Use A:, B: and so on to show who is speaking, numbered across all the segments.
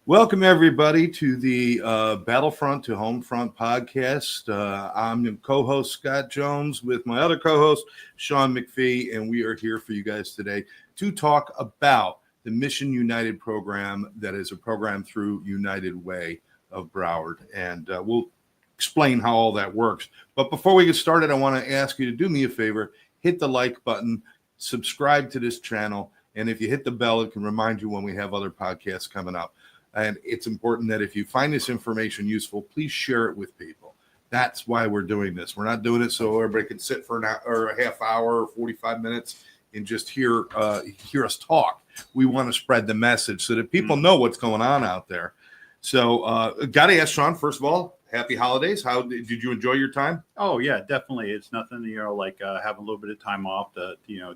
A: Welcome, everybody, to the Battlefront to Homefront podcast. I'm your co-host, Scott Jones, with my other co-host, Sean MacPhee, and we are here for you guys today to talk about the Mission United program that is a program through United Way of Broward. And we'll explain how all that works. But before we get started, I want to ask you to do me a favor, hit the like button, subscribe to this channel, and if you hit the bell, it can remind you when we have other podcasts coming up. And it's important that if you find this information useful, please share it with people. That's why we're doing this. We're not doing it so everybody can sit for an hour or a half hour or 45 minutes and just hear us talk. We want to spread the message so that people know what's going on out there. So got to ask Sean, first of all, happy holidays. How did you enjoy your time?
B: Oh, yeah, definitely. It's nothing, like having a little bit of time off to,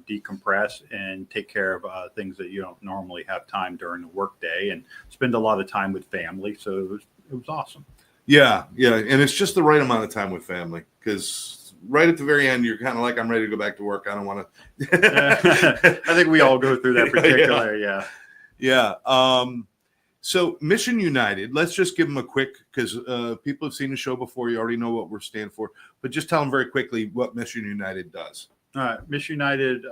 B: decompress and take care of things that you don't normally have time during the workday and spend a lot of time with family. So it was awesome.
A: Yeah. And it's just the right amount of time with family because right at the very end, you're kind of like, I'm ready to go back to work. I don't want
B: to. I think we all go through that particular.
A: Yeah. So Mission United, let's just give them a quick, because people have seen the show before. You already know what we're standing for, but just tell them very quickly what Mission United does.
B: Mission United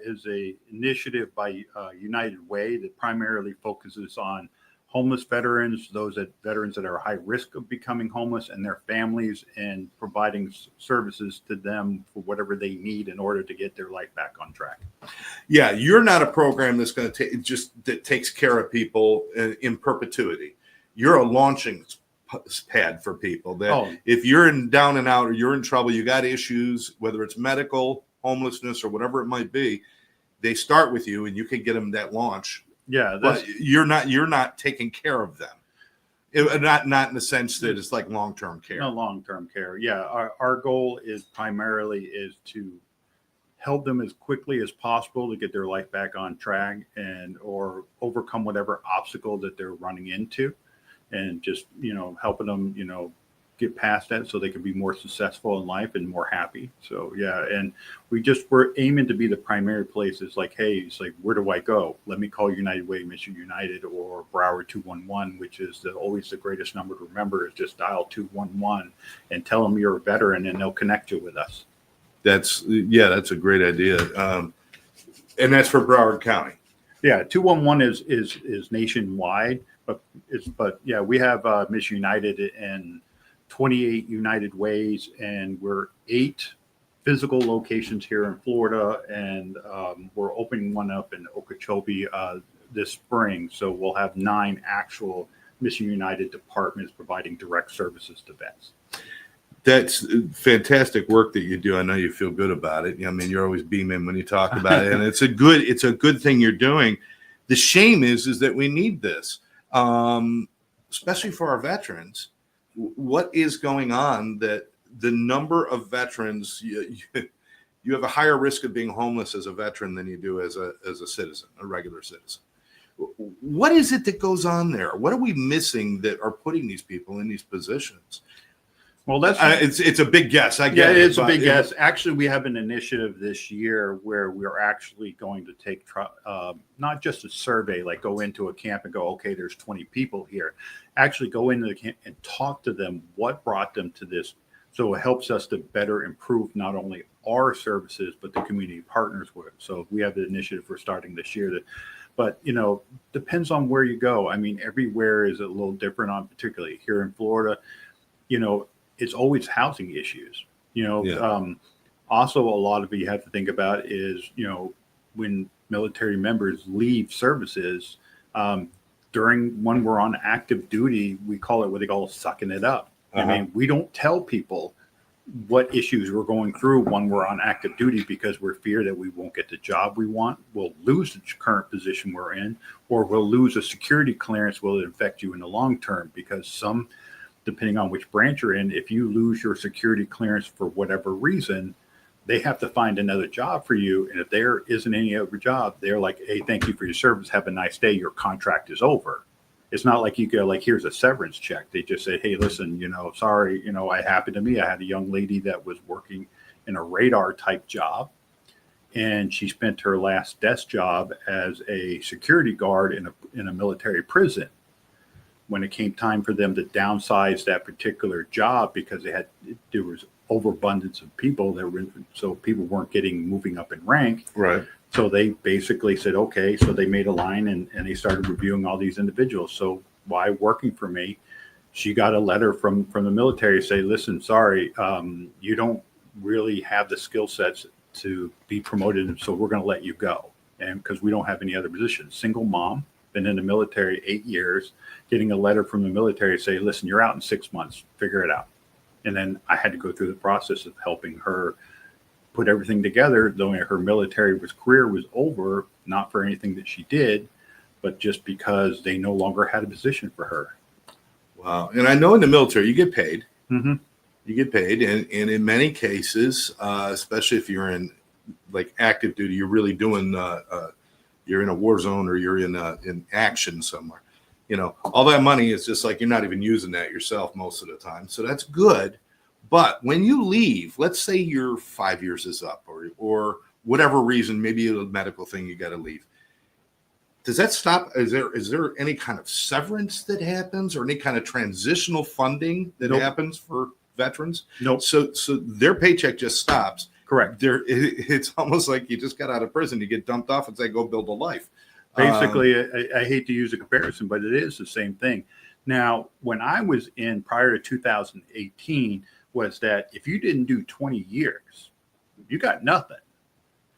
B: is a initiative by United Way that primarily focuses on homeless veterans, veterans that are high risk of becoming homeless, and their families, and providing services to them for whatever they need in order to get their life back on track.
A: Yeah, you're not a program that's going to that takes care of people in perpetuity. You're a launching pad for people that if you're down and out or you're in trouble, you got issues, whether it's medical, homelessness, or whatever it might be, they start with you and you can get them that launch.
B: Yeah,
A: but you're not taking care of them. Not in the sense that it's like long-term care.
B: No, long-term care. Yeah, our goal is to help them as quickly as possible to get their life back on track or overcome whatever obstacle that they're running into, and just helping them get past that so they can be more successful in life and more happy. So yeah, and we're aiming to be the primary places. Like, hey, it's like, where do I go? Let me call United Way, Mission United, or Broward 211, which is always the greatest number to remember. Is just dial 211 and tell them you're a veteran, and they'll connect you with us.
A: That's a great idea, and that's for Broward County.
B: Yeah, 211 is nationwide, but we have Mission United in 28 United Ways, and we're 8 physical locations here in Florida, and we're opening one up in Okeechobee this spring. So we'll have 9 actual Mission United departments providing direct services to vets.
A: That's fantastic work that you do. I know you feel good about it. I mean, you're always beaming when you talk about it, and it's a good thing you're doing. The shame is that we need this, especially for our veterans. What is going on that the number of veterans, you have a higher risk of being homeless as a veteran than you do as a citizen, a regular citizen. What is it that goes on there? What are we missing that are putting these people in these positions?
B: Well, that's
A: it's a big guess. I get it.
B: It's a big guess. Actually, we have an initiative this year where we're actually going to take not just a survey, like go into a camp and go, okay, there's 20 people here. Actually go into the camp and talk to them what brought them to this. So it helps us to better improve not only our services, but the community partners with. So we have the initiative we're starting this year but depends on where you go. I mean, everywhere is a little different, particularly here in Florida, it's always housing issues, Also, a lot of it you have to think about is, when military members leave services, when we're on active duty, we call it what they call sucking it up. I mean, we don't tell people what issues we're going through when we're on active duty because we're fear that we won't get the job we want, we'll lose the current position we're in, or we'll lose a security clearance. Will it affect you in the long term? Because depending on which branch you're in, if you lose your security clearance for whatever reason, they have to find another job for you. And if there isn't any other job, they're like, hey, thank you for your service. Have a nice day. Your contract is over. It's not like you go like, here's a severance check. They just say, hey, listen, sorry, it happened to me. I had a young lady that was working in a radar type job, and she spent her last desk job as a security guard in a military prison. when it came time for them to downsize that particular job because there was overabundance of people so people weren't moving up in rank.
A: Right.
B: So they basically said, okay, so they made a line and they started reviewing all these individuals. So while working for me, she got a letter from the military say, listen, sorry, you don't really have the skill sets to be promoted, so we're going to let you go. And because we don't have any other positions. Single mom, been in the military 8 years, getting a letter from the military say, listen, you're out in 6 months, figure it out. And then I had to go through the process of helping her put everything together, though her military career was over, not for anything that she did, but just because they no longer had a position for her.
A: Wow. And I know in the military, you get paid.
B: Mm-hmm.
A: You get paid. And in many cases, especially if you're in like active duty, you're really doing, you're in a war zone or you're in action somewhere. You know, all that money is just like you're not even using that yourself most of the time. So that's good. But when you leave, let's say your 5 years is up or whatever reason, maybe a medical thing, you got to leave. Does that stop? Is there any kind of severance that happens or any kind of transitional funding that happens for veterans?
B: Nope.
A: So their paycheck just stops.
B: Correct.
A: It's almost like you just got out of prison. You get dumped off and say, go build a life.
B: Basically, I hate to use a comparison, but it is the same thing. Now, when I was in prior to 2018, was that if you didn't do 20 years, you got nothing.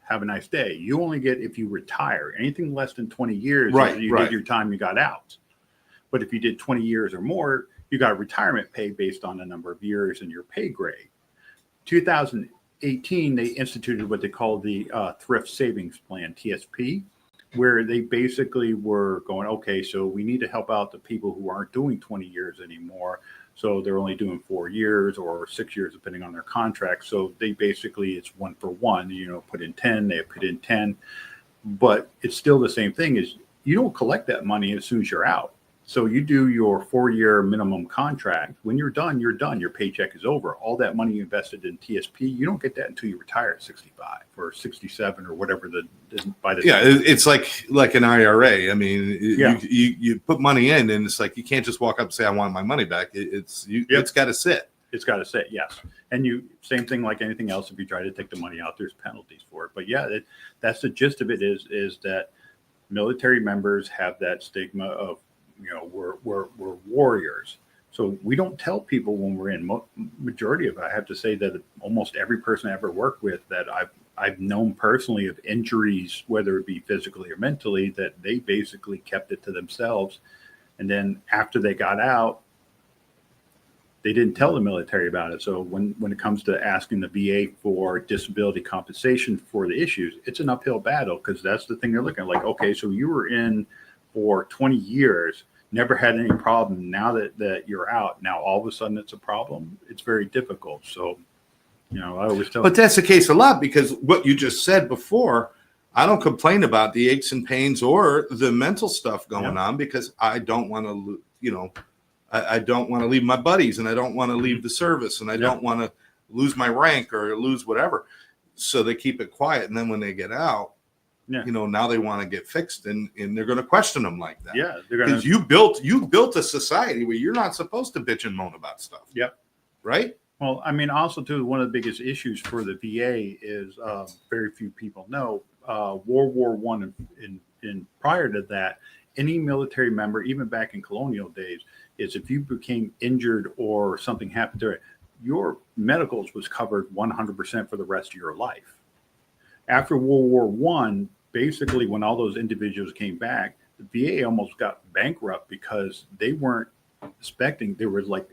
B: Have a nice day. You only get if you retire. Anything less than 20 years, you did your time, you got out. But if you did 20 years or more, you got retirement pay based on the number of years and your pay grade. 2018, they instituted what they call the Thrift Savings Plan, TSP, where they basically were going, okay, so we need to help out the people who aren't doing 20 years anymore. So they're only doing 4 years or 6 years, depending on their contract. So they basically, it's 1 for 1, put in 10, they put in 10, but it's still the same thing is you don't collect that money as soon as you're out. So you do your 4-year minimum contract. When you're done, you're done. Your paycheck is over. All that money you invested in TSP, you don't get that until you retire at 65 or 67 or whatever
A: it's like an IRA. I mean, you put money in and it's like you can't just walk up and say I want my money back. It's got to sit.
B: It's got to sit, yes. And same thing like anything else. If you try to take the money out, there's penalties for it. But that's the gist of it is that military members have that stigma of we're warriors. So we don't tell people when we're in. Majority of it, I have to say that almost every person I ever worked with that I've known personally of injuries, whether it be physically or mentally, that they basically kept it to themselves. And then after they got out, they didn't tell the military about it. So when it comes to asking the VA for disability compensation for the issues, it's an uphill battle because that's the thing they're looking at. Like, okay, so you were in for 20 years, never had any problem. Now that you're out, now all of a sudden it's a problem. It's very difficult. So, I always tell.
A: But that's the case a lot because what you just said before, I don't complain about the aches and pains or the mental stuff going on because I don't want to, I don't want to leave my buddies and I don't want to leave the service and I don't want to lose my rank or lose whatever. So they keep it quiet. And then when they get out, now they want to get fixed and they're going to question them like that.
B: Yeah.
A: Because you built a society where you're not supposed to bitch and moan about stuff.
B: Yep.
A: Right.
B: Well, I mean, also too, one of the biggest issues for the VA is very few people know World War I and prior to that, any military member, even back in colonial days, is if you became injured or something happened to it, your medicals was covered 100% for the rest of your life. After World War I, basically when all those individuals came back, the VA almost got bankrupt because they weren't expecting, there was like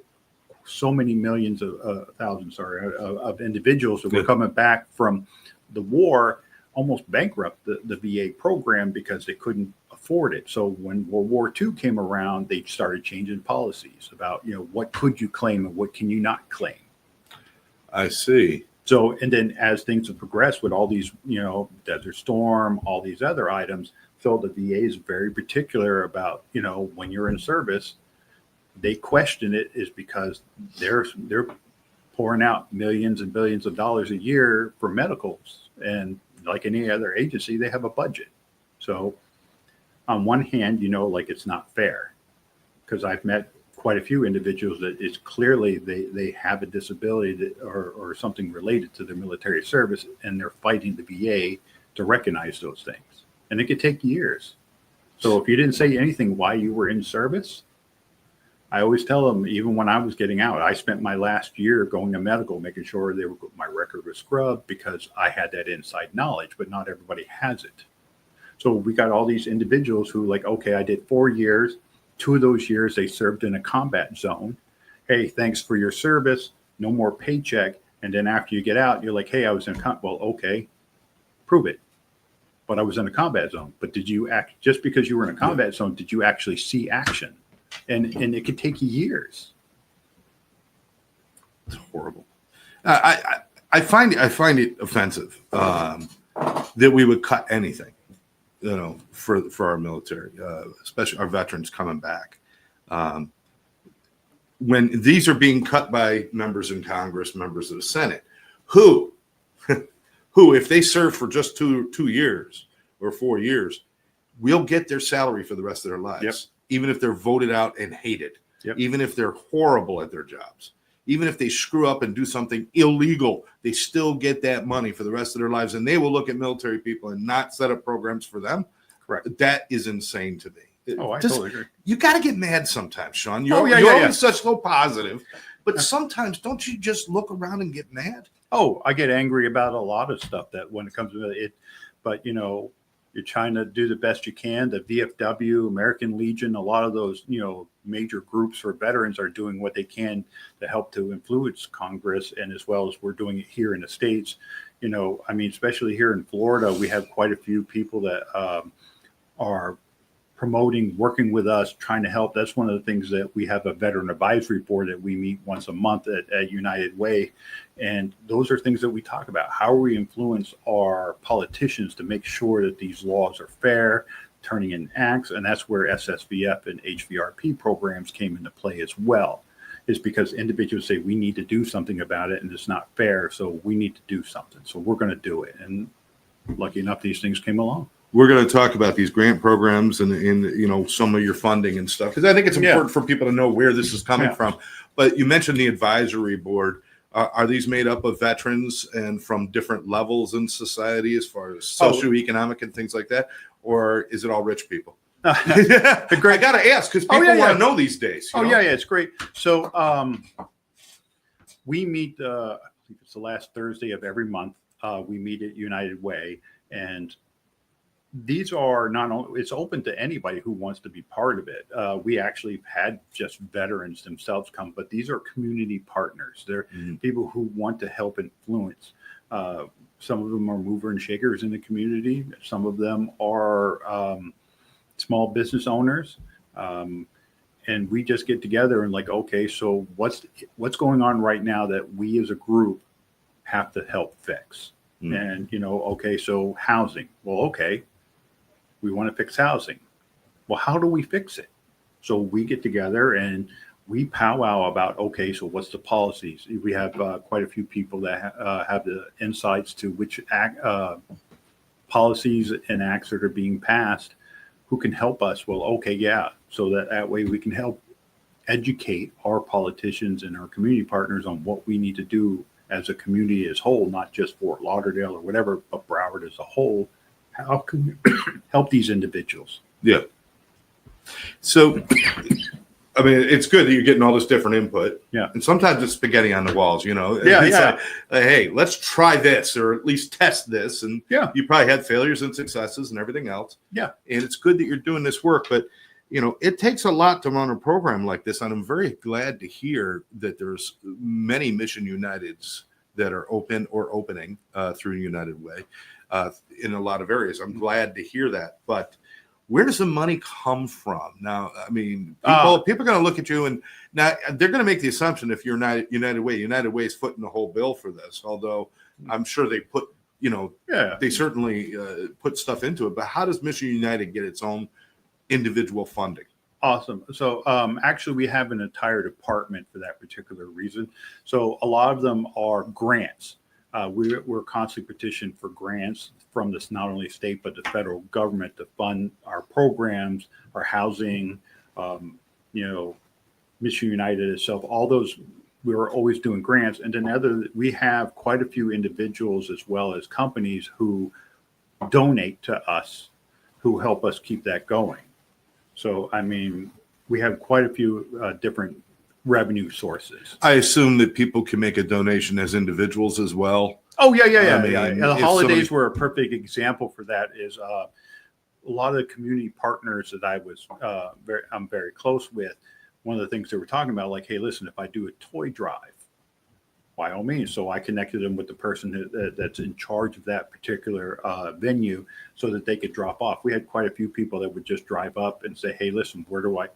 B: so many millions of individuals that were coming back from the war, almost bankrupt the VA program because they couldn't afford it. So when World War II came around, they started changing policies about, what could you claim and what can you not claim.
A: I see.
B: So, and then as things have progressed with all these, Desert Storm, all these other items, so the VA is very particular about, when you're in service, they question it is because they're pouring out millions and billions of dollars a year for medicals. And like any other agency, they have a budget. So on one hand, like it's not fair because I've met quite a few individuals that it's clearly they have a disability or something related to their military service, and they're fighting the VA to recognize those things. And it could take years. So if you didn't say anything why you were in service, I always tell them, even when I was getting out, I spent my last year going to medical, making sure my record was scrubbed, because I had that inside knowledge, but not everybody has it. So we got all these individuals who like, okay, I did 4 years. 2 of those years they served in a combat zone. Hey, thanks for your service. No more paycheck. And then after you get out, you're like, hey, I was in well, okay, prove it. But I was in a combat zone. But did you act, just because you were in a combat zone, did you actually see action? And it could take years.
A: It's horrible. I find it offensive that we would cut anything, for our military, especially our veterans coming back. When these are being cut by members in Congress, members of the Senate, who, if they serve for just 2 years or 4 years, will get their salary for the rest of their lives.
B: Yep.
A: Even if they're voted out and hated,
B: Yep.
A: even if they're horrible at their jobs, even if they screw up and do something illegal, they still get that money for the rest of their lives. And they will look at military people and not set up programs for them.
B: Correct.
A: That is insane to me.
B: Oh, I totally agree.
A: You got to get mad sometimes, Sean. You're always such so positive, but sometimes don't you just look around and get mad?
B: Oh, I get angry about a lot of stuff that when it comes to it, but you're trying to do the best you can. The VFW, American Legion, a lot of those, major groups for veterans are doing what they can to help to influence Congress, and as well as we're doing it here in the States. Especially here in Florida, we have quite a few people that are promoting, working with us, trying to help. That's one of the things that we have a veteran advisory board that we meet once a month at United Way. And those are things that we talk about. How we influence our politicians to make sure that these laws are fair, turning in acts. And that's where SSVF and HVRP programs came into play as well, is because individuals say we need to do something about it and it's not fair. So we need to do something. So we're going to do it. And lucky enough, these things came along.
A: We're going to talk about these grant programs and some of your funding and stuff, because I think it's important for people to know where this is coming from. But you mentioned the advisory board. Are these made up of veterans and from different levels in society as far as socioeconomic and things like that? Or is it all rich people? I got to ask, because people want to know these days.
B: It's great. So we meet, I think it's the last Thursday of every month. We meet at United Way, and these are not only, it's open to anybody who wants to be part of it. We actually had just veterans themselves come, but these are community partners. They're people who want to help influence. Some of them are mover and shakers in the community. Some of them are small business owners. And we just get together and like, okay, so what's going on right now that we as a group have to help fix? And, okay, so housing. Well, okay. We want to fix housing. Well, how do we fix it? So we get together and we powwow about, okay, so what's the policies? We have quite a few people that have the insights to which policies and acts that are being passed, who can help us. Well, okay, yeah. So that way we can help educate our politicians and our community partners on what we need to do as a community as a whole, not just Fort Lauderdale or whatever, but Broward as a whole. How can we help these individuals?
A: Yeah. So, it's good that you're getting all this different input.
B: Yeah.
A: And sometimes it's spaghetti on the walls,
B: Yeah.
A: Like, hey, let's try this, or at least test this. And you probably had failures and successes and everything else.
B: Yeah.
A: And it's good that you're doing this work, but it takes a lot to run a program like this. And I'm very glad to hear that there's many Mission Uniteds that are open or opening through United Way. In a lot of areas. I'm glad to hear that. But where does the money come from? Now, people are going to look at you, and now they're going to make the assumption if you're not United Way is footing the whole bill for this, although I'm sure they put, they certainly put stuff into it. But how does Mission United get its own individual funding?
B: Awesome. So actually, we have an entire department for that particular reason. So a lot of them are grants. We're constantly petitioned for grants from this, not only state, but the federal government to fund our programs, our housing, Mission United itself, all those, we were always doing grants. And then we have quite a few individuals as well as companies who donate to us, who help us keep that going. So, I mean, we have quite a few different revenue sources.
A: I assume that people can make a donation as individuals as well.
B: Oh, yeah.
A: I mean,
B: And the holidays were a perfect example for that. Is a lot of the community partners that I'm very close with. One of the things they were talking about, like, hey, listen, if I do a toy drive, by all means. So I connected them with the person that's in charge of that particular venue so that they could drop off. We had quite a few people that would just drive up and say, hey, listen, where do I,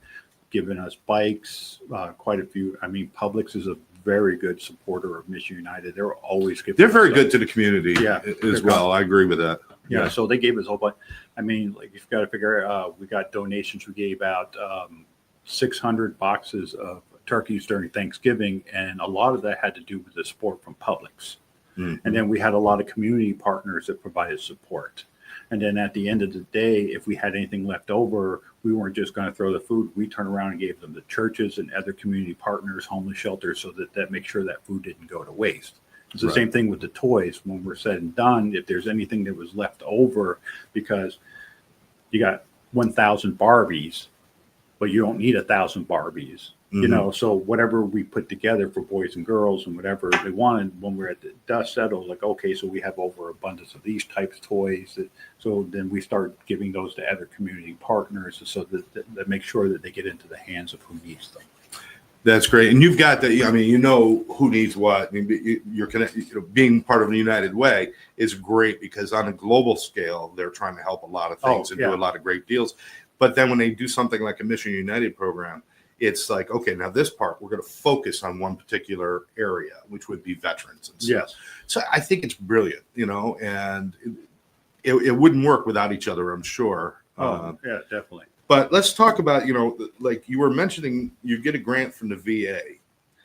B: giving us bikes, quite a few. I mean, Publix is a very good supporter of Mission United. They're always giving.
A: They're very good to the community as well. I agree with that.
B: Yeah. So they gave us a whole bunch. I mean, like, you've got to figure out, we got donations. We gave out 600 boxes of turkeys during Thanksgiving, and a lot of that had to do with the support from Publix. Mm-hmm. And then we had a lot of community partners that provided support. And then at the end of the day, if we had anything left over, we weren't just going to throw the food. We turned around and gave them to churches and other community partners, homeless shelters, so that make sure that food didn't go to waste. It's the same thing with the toys. When we're said and done, if there's anything that was left over, because you got 1,000 Barbies, but you don't need 1,000 Barbies. Mm-hmm. So whatever we put together for boys and girls and whatever they wanted, when we're at the dust settled, like, okay, so we have overabundance of these types of toys. So then we start giving those to other community partners so that make sure that they get into the hands of who needs them.
A: That's great. And you've got that. I mean, who needs what. I mean, you're connected, being part of the United Way is great because on a global scale, they're trying to help a lot of things do a lot of great deals. But then when they do something like a Mission United program, it's like, okay, now this part, we're going to focus on one particular area, which would be veterans and stuff. Yes. So I think it's brilliant, and it wouldn't work without each other, I'm sure.
B: Yeah, definitely.
A: But let's talk about, like you were mentioning, you get a grant from the VA.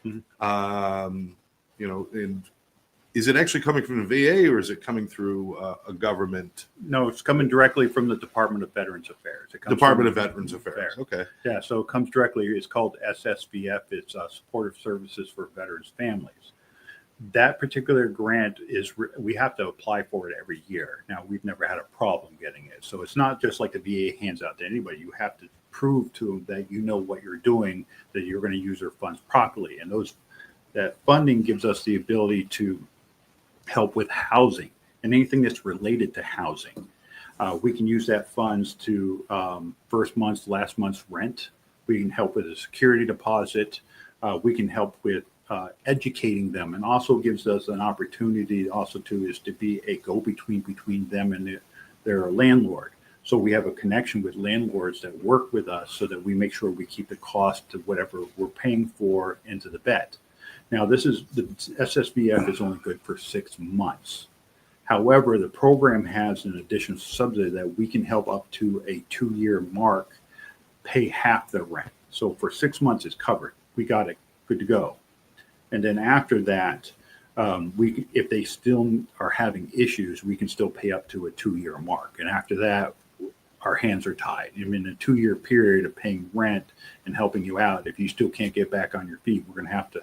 A: Mm-hmm. And is it actually coming from the VA or is it coming through a government?
B: No, it's coming directly from the Department of Veterans Affairs. It comes
A: Department of Veterans Affairs. Okay.
B: Yeah, so it comes directly. It's called SSVF. It's Supportive Services for Veterans Families. That particular grant we have to apply for it every year. Now, we've never had a problem getting it. So it's not just like the VA hands out to anybody. You have to prove to them that you know what you're doing, that you're going to use their funds properly. And that funding gives us the ability to help with housing and anything that's related to housing. We can use that funds to first month's, last month's rent. We can help with a security deposit. We can help with educating them, and also gives us an opportunity to be a go-between between them and their landlord. So we have a connection with landlords that work with us so that we make sure we keep the cost of whatever we're paying for into the vet. Now, the SSVF is only good for 6 months. However, the program has an additional subsidy that we can help up to a 2-year mark pay half the rent. So for 6 months, it's covered. We got it good to go. And then after that, if they still are having issues, we can still pay up to a 2-year mark. And after that, our hands are tied. I mean, a 2-year period of paying rent and helping you out, if you still can't get back on your feet, we're going to have to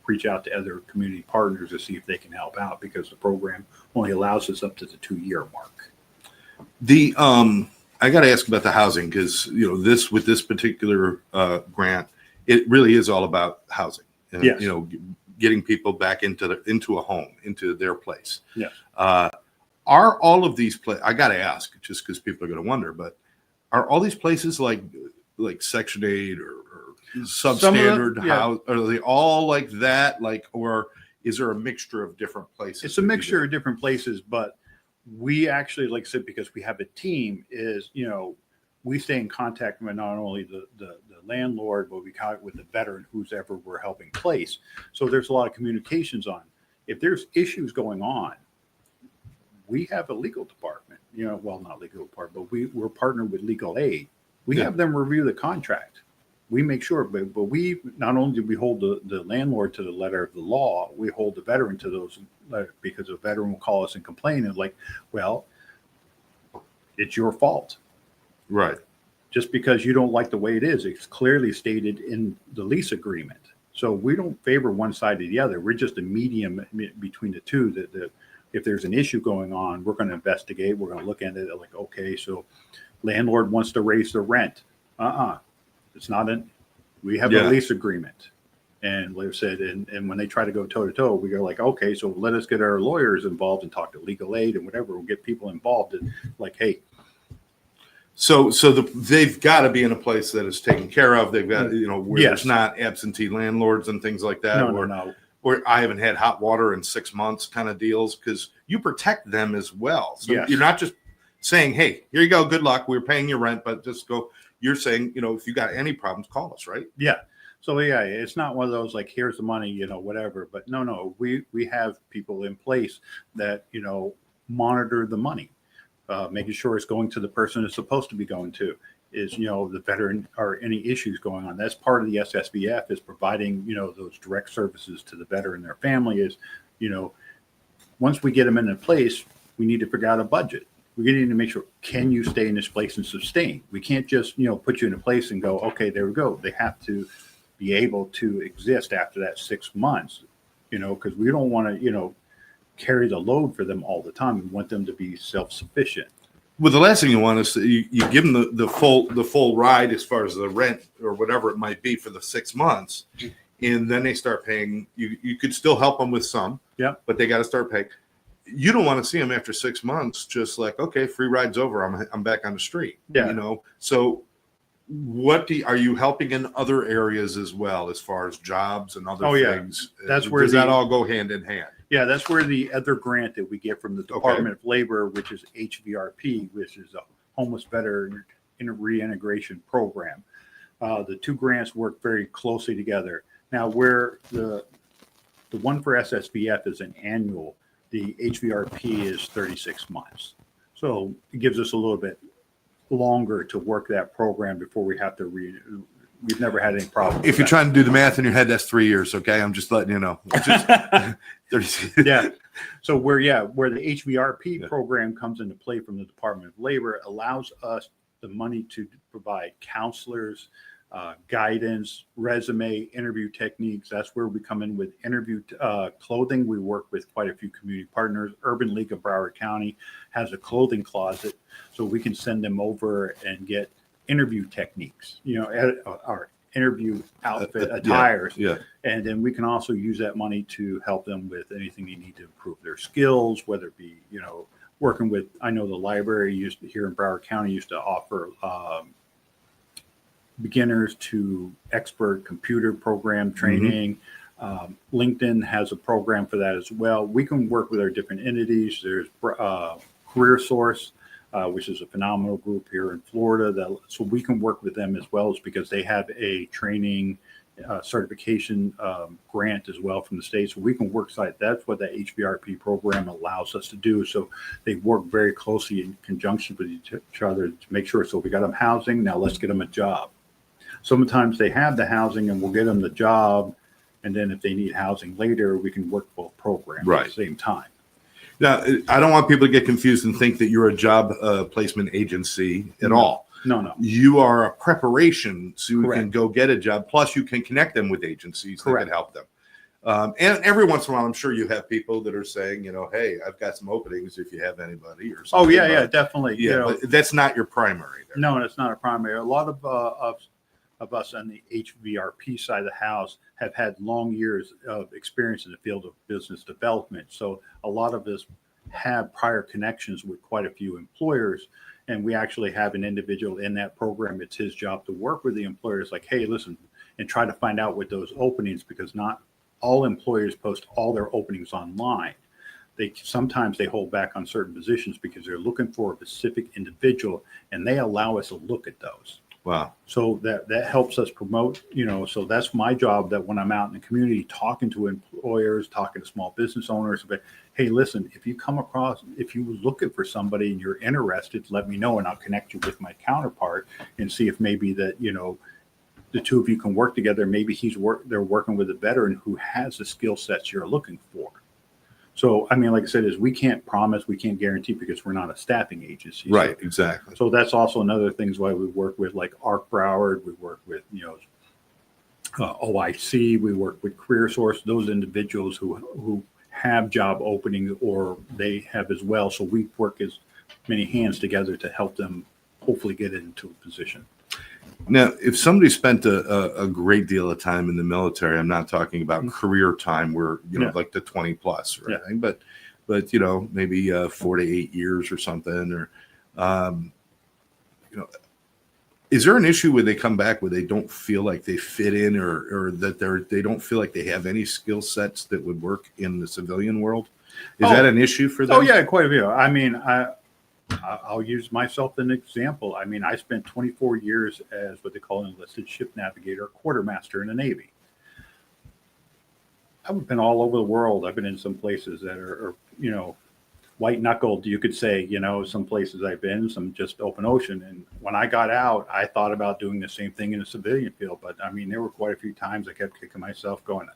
B: reach out to other community partners to see if they can help out, because the program only allows us up to the 2-year mark.
A: I got to ask about the housing, because with this particular grant, it really is all about housing.
B: Yes.
A: Getting people back into a home, into their place.
B: Yes.
A: Are all of these places, I got to ask, just because people are going to wonder, but are all these places like Section 8 or substandard house? Are they all like that? Or is there a mixture of different places?
B: It's a mixture of different places, but we actually, like I said, because we have a team, we stay in contact with not only the landlord, but we contact with the veteran who's ever we're helping place. So there's a lot of communications on. If there's issues going on, we have a legal department, not legal department, but we're partnered with legal aid. We have them review the contract. We make sure, but we not only do we hold the landlord to the letter of the law, we hold the veteran to those letters, because a veteran will call us and complain and well, it's your fault.
A: Right.
B: just because you don't like the way it is, it's clearly stated in the lease agreement. So we don't favor one side or the other. We're just a medium between the two. That if there's an issue going on, we're going to investigate. We're going to look at it like, okay, so landlord wants to raise the rent. It's not we have a lease agreement. And like I said, and when they try to go toe to toe, we go like, okay, so let us get our lawyers involved and talk to legal aid and whatever. We'll get people involved and like, hey.
A: So they've got to be in a place that is taken care of. They've got, where there's not absentee landlords and things like that.
B: No.
A: Or I haven't had hot water in 6 months kind of deals, because you protect them as well. So you're not just saying, hey, here you go, good luck, we're paying your rent, but just go. You're saying, if you got any problems, call us, right?
B: Yeah. So it's not one of those like, here's the money, whatever. But no, we have people in place that monitor the money, making sure it's going to the person it's supposed to be going to. Is the veteran or any issues going on. That's part of the SSVF, is providing those direct services to the veteran and their family. Is once we get them in place, we need to figure out a budget. We need to make sure, can you stay in this place and sustain? We can't just put you in a place and go, okay, there we go. They have to be able to exist after that 6 months, because we don't want to carry the load for them all the time. We want them to be self-sufficient.
A: Well, the last thing you want is you give them the full ride as far as the rent or whatever it might be for the 6 months, and then they start paying. You could still help them with some, but they got to start paying. You don't want to see them after 6 months just like, okay, free ride's over, I'm back on the street. So what are you helping in other areas as well, as far as jobs and other things?
B: That's where
A: does that all go hand in hand?
B: Yeah, that's where the other grant that we get from the Department of Labor, which is HVRP, which is a Homeless Veteran Reintegration Program. The two grants work very closely together. Now, where the one for SSVF is an annual, the HVRP is 36 months. So it gives us a little bit longer to work that program before we have to we've never had any problems.
A: If you're trying to do the math in your head, that's 3 years. Okay. I'm just letting you know.
B: Yeah. So where the HVRP program comes into play from the Department of Labor, allows us the money to provide counselors, guidance, resume, interview techniques. That's where we come in with interview clothing. We work with quite a few community partners. Urban League of Broward County has a clothing closet, so we can send them over and get interview techniques, our interview outfit attires. And then we can also use that money to help them with anything they need to improve their skills, whether it be, working with, I know the library here in Broward County used to offer beginners to expert computer program training. LinkedIn has a program for that as well. We can work with our different entities. There's Career Source, which is a phenomenal group here in Florida. So we can work with them as well, because they have a training certification grant as well from the state. So we can work side. That's what that HVRP program allows us to do. So they work very closely in conjunction with each other to make sure. So we got them housing. Now let's get them a job. Sometimes they have the housing and we'll get them the job. And then if they need housing later, we can work both programs at the same time.
A: Now, I don't want people to get confused and think that you're a job placement agency at all.
B: No.
A: You are a preparation, so you can go get a job. Plus, you can connect them with agencies that can help them. And every once in a while, I'm sure you have people that are saying, hey, I've got some openings if you have anybody or something.
B: Oh, yeah, definitely.
A: Yeah, but that's not your primary there.
B: No, that's not a primary. A lot of us on the HVRP side of the house have had long years of experience in the field of business development. So a lot of us have prior connections with quite a few employers. And we actually have an individual in that program. It's his job to work with the employers like, hey, listen, and try to find out what those openings, because not all employers post all their openings online. Sometimes they hold back on certain positions because they're looking for a specific individual, and they allow us to look at those.
A: Wow.
B: So that helps us promote, so that's my job, that when I'm out in the community talking to employers, talking to small business owners, but hey, listen, if you were looking for somebody and you're interested, let me know and I'll connect you with my counterpart and see if maybe that, the two of you can work together. Maybe they're working with a veteran who has the skill sets you're looking for. So, I mean, like I said, is we can't promise, we can't guarantee because we're not a staffing agency.
A: Right,
B: So,
A: exactly.
B: so that's also another things why we work with like Arc Broward, we work with, OIC, we work with Career Source, those individuals who have job openings or they have as well. So we work as many hands together to help them hopefully get into a position.
A: Now, if somebody spent a great deal of time in the military, I'm not talking about career time where, like the 20 plus or anything, but maybe 4 to 8 years or something, or, is there an issue where they come back where they don't feel like they fit in or that they don't feel like they have any skill sets that would work in the civilian world? Is that an issue for them?
B: Oh yeah, quite a few. I mean, I'll use myself as an example. I mean, I spent 24 years as what they call an enlisted ship navigator, quartermaster in the Navy. I've been all over the world. I've been in some places that are white knuckled, you could say, some places I've been, some just open ocean. And when I got out, I thought about doing the same thing in the civilian field. But I mean, there were quite a few times I kept kicking myself going,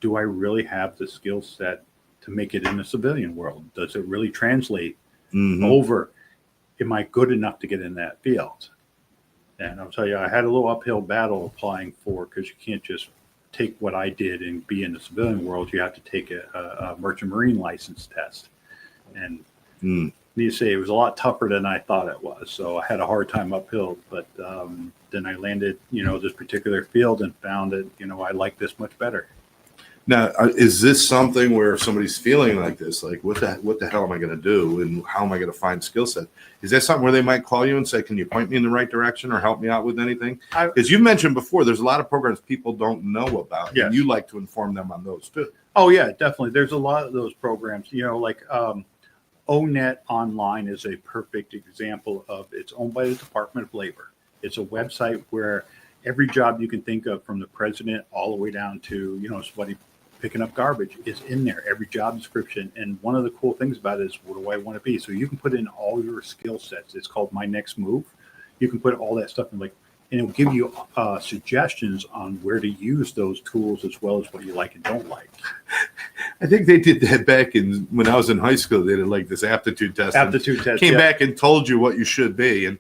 B: do I really have the skill set to make it in the civilian world? Does it really translate over? Am I good enough to get in that field? And I'll tell you, I had a little uphill battle applying for, because you can't just take what I did and be in the civilian world. You have to take a merchant marine license test. And need to say, it was a lot tougher than I thought it was. So I had a hard time uphill, but then I landed, this particular field and found that, I like this much better.
A: Now, is this something where somebody's feeling like this, like what the hell am I going to do, and how am I going to find skill set? Is that something where they might call you and say, "Can you point me in the right direction or help me out with anything?" Because you mentioned before, there's a lot of programs people don't know about, and you like to inform them on those too.
B: Oh yeah, definitely. There's a lot of those programs. Like ONET Online is a perfect example of. It's owned by the Department of Labor. It's a website where every job you can think of, from the president all the way down to somebody picking up garbage, is in there, every job description. And one of the cool things about it is, what do I want to be? So you can put in all your skill sets. It's called My Next Move. You can put all that stuff in, and it'll give you suggestions on where to use those tools, as well as what you like and don't like.
A: I think they did that back when I was in high school. They did this aptitude test. Came back and told you what you should be. And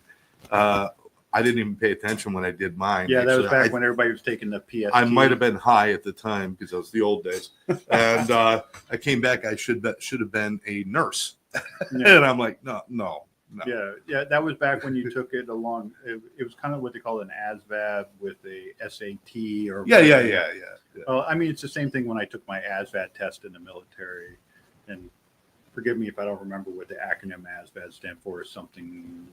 A: I didn't even pay attention when I did mine.
B: Yeah, that was back when everybody was taking the PST.
A: I might have been high at the time because it was the old days. And I came back, I should have been a nurse. And I'm like, no.
B: Yeah, that was back when you took it along. It was kind of what they call an ASVAB with a SAT or
A: Yeah.
B: Well, I mean, it's the same thing when I took my ASVAB test in the military. And forgive me if I don't remember what the acronym ASVAB stand for, is something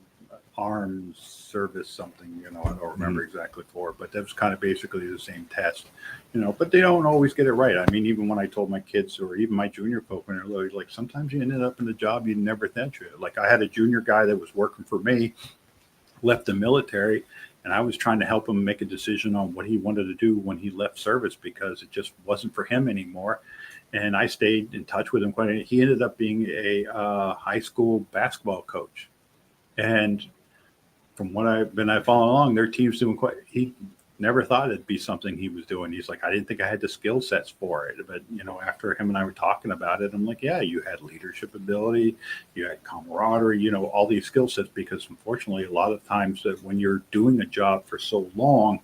B: armed service something, I don't remember exactly for, but that was kind of basically the same test, but they don't always get it right. I mean, even when I told my kids, or even my junior folk, when they're like, sometimes you ended up in the job you never thought you would. Like, I had a junior guy that was working for me, left the military, and I was trying to help him make a decision on what he wanted to do when he left service, because it just wasn't for him anymore. And I stayed in touch with him quite a bit. He ended up being a high school basketball coach. And from what I've been following along, their team's doing he never thought it'd be something he was doing. He's like, I didn't think I had the skill sets for it. But, after him and I were talking about it, I'm like, yeah, you had leadership ability, you had camaraderie, all these skill sets, because unfortunately, a lot of times that when you're doing a job for so long,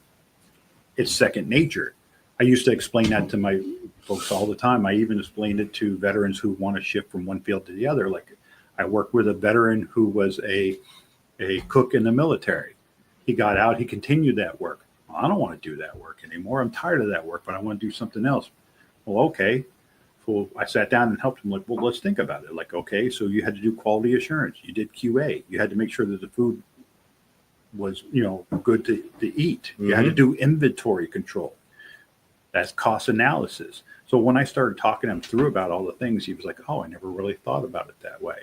B: it's second nature. I used to explain that to my folks all the time. I even explained it to veterans who want to shift from one field to the other. Like, I worked with a veteran who was a cook in the military. He got out, he continued that work. Well, I don't want to do that work anymore. I'm tired of that work, but I want to do something else. Well, okay. Well, I sat down and helped him. Like, well, let's think about it. Like, okay, so you had to do quality assurance. You did QA. You had to make sure that the food was, good to eat. You had to do inventory control. That's cost analysis. So when I started talking him through about all the things, he was like, oh, I never really thought about it that way.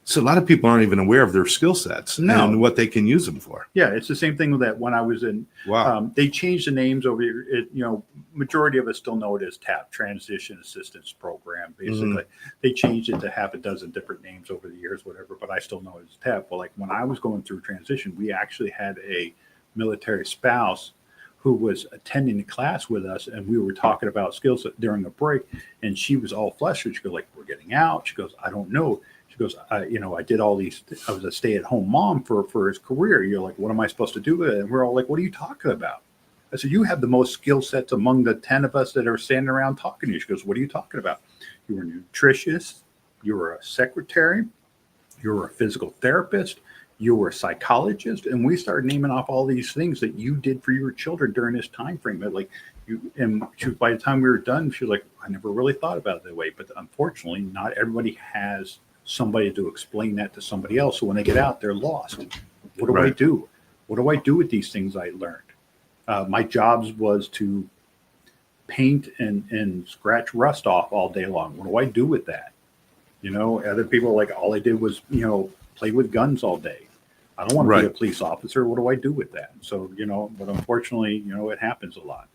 A: So a lot of people aren't even aware of their skill sets and what they can use them for.
B: Yeah, it's the same thing with that when I was in.
A: Wow.
B: They changed the names over here. Majority of us still know it as TAP, Transition Assistance Program. Basically, they changed it to half a dozen different names over the years, whatever. But I still know it as TAP. Well, like when I was going through transition, we actually had a military spouse who was attending the class with us, and we were talking about skills during a break, and she was all flustered. She goes, like, we're getting out. She goes, I don't know. She goes, I did all these. I was a stay-at-home mom for his career. You're like, what am I supposed to do with it? And we're all like, what are you talking about? I said, you have the most skill sets among the 10 of us that are standing around talking to you. She goes, what are you talking about? You were a nutritionist. You were a secretary. You were a physical therapist. You were a psychologist. And we started naming off all these things that you did for your children during this time frame. But like and by the time we were done, she was like, I never really thought about it that way. But unfortunately, not everybody has somebody to explain that to somebody else. So when they get out, they're lost. What do I do? What do I do with these things I learned? My job was to paint and scratch rust off all day long. What do I do with that? Other people like all I did was, play with guns all day. I don't want to be a police officer. What do I do with that? So, but unfortunately, it happens a lot.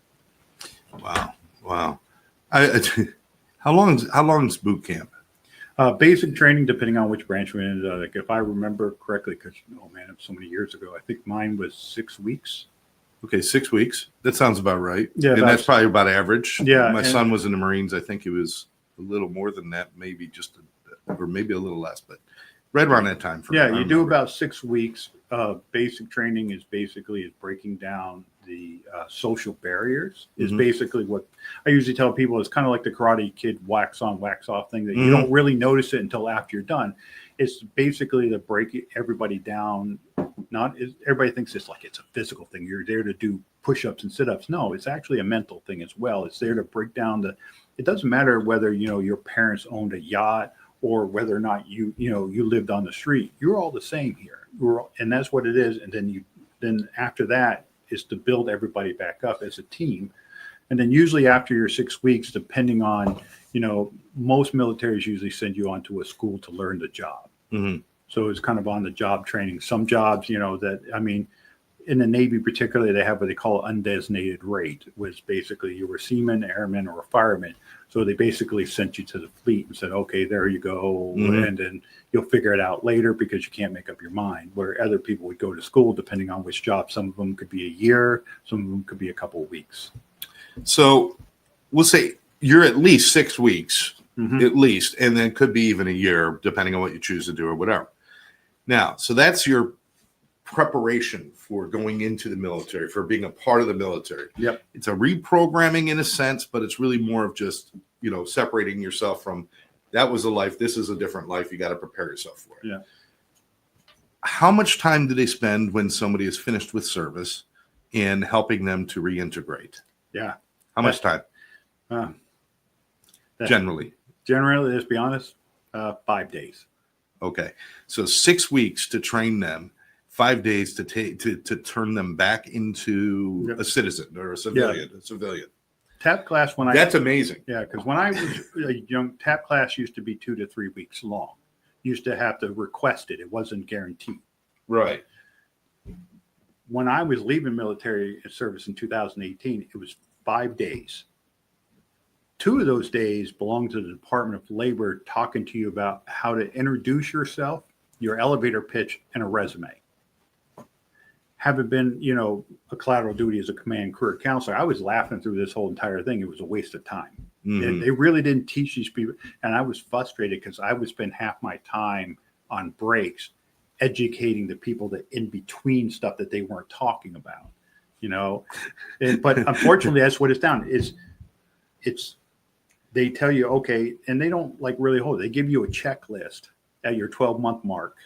A: Wow. How long is boot camp?
B: Basic training, depending on which branch we're in. Like if I remember correctly, because, so many years ago, I think mine was 6 weeks.
A: Okay, 6 weeks. That sounds about right.
B: Yeah,
A: and that's probably about average.
B: Yeah.
A: My son was in the Marines. I think it was a little more than that, maybe or maybe a little less, but right around that time.
B: You do about 6 weeks. Basic training is breaking down the social barriers. Is basically what I usually tell people. It's kind of like the Karate Kid wax on, wax off thing that you don't really notice it until after you're done. It's basically to break everybody down. Everybody thinks it's a physical thing. You're there to do push-ups and sit-ups. No, it's actually a mental thing as well. It's there to break down it doesn't matter whether, your parents owned a yacht or whether or not you lived on the street. You're all the same here. And that's what it is. And then after that is to build everybody back up as a team. And then usually after your 6 weeks, depending on, most militaries usually send you on to a school to learn the job.
A: Mm-hmm.
B: So it's kind of on the job training. Some jobs, in the Navy particularly, they have what they call undesignated rate, which basically you were a seaman, airman, or a fireman. So they basically sent you to the fleet and said, okay, there you go. And then you'll figure it out later because you can't make up your mind. Where other people would go to school, depending on which job. Some of them could be a year. Some of them could be a couple of weeks.
A: So we'll say you're at least 6 weeks, at least, and then could be even a year, depending on what you choose to do or whatever. Now, so that's your preparation for going into the military, for being a part of the military.
B: Yep.
A: It's a reprogramming in a sense, but it's really more of just, separating yourself from that was a life. This is a different life. You got to prepare yourself for it.
B: Yeah.
A: How much time do they spend when somebody is finished with service in helping them to reintegrate?
B: Yeah.
A: How much time? Generally, let's be honest, 5 days.
B: Okay.
A: So 6 weeks to train them, 5 days to turn them back into a citizen or a civilian.
B: Yeah.
A: A civilian.
B: TAP class
A: that's amazing.
B: Yeah, because when I was young, TAP class used to be 2 to 3 weeks long. You used to have to request it. It wasn't guaranteed.
A: Right.
B: When I was leaving military service in 2018, it was 5 days. 2 of those days belonged to the Department of Labor, talking to you about how to introduce yourself, your elevator pitch, and a resume. Having been, a collateral duty as a command career counselor, I was laughing through this whole entire thing. It was a waste of time. They really didn't teach these people. And I was frustrated because I would spend half my time on breaks educating the people that in between stuff that they weren't talking about, but unfortunately, that's what it's down. It's they tell you, okay, and they don't really hold it. They give you a checklist at your 12-month mark.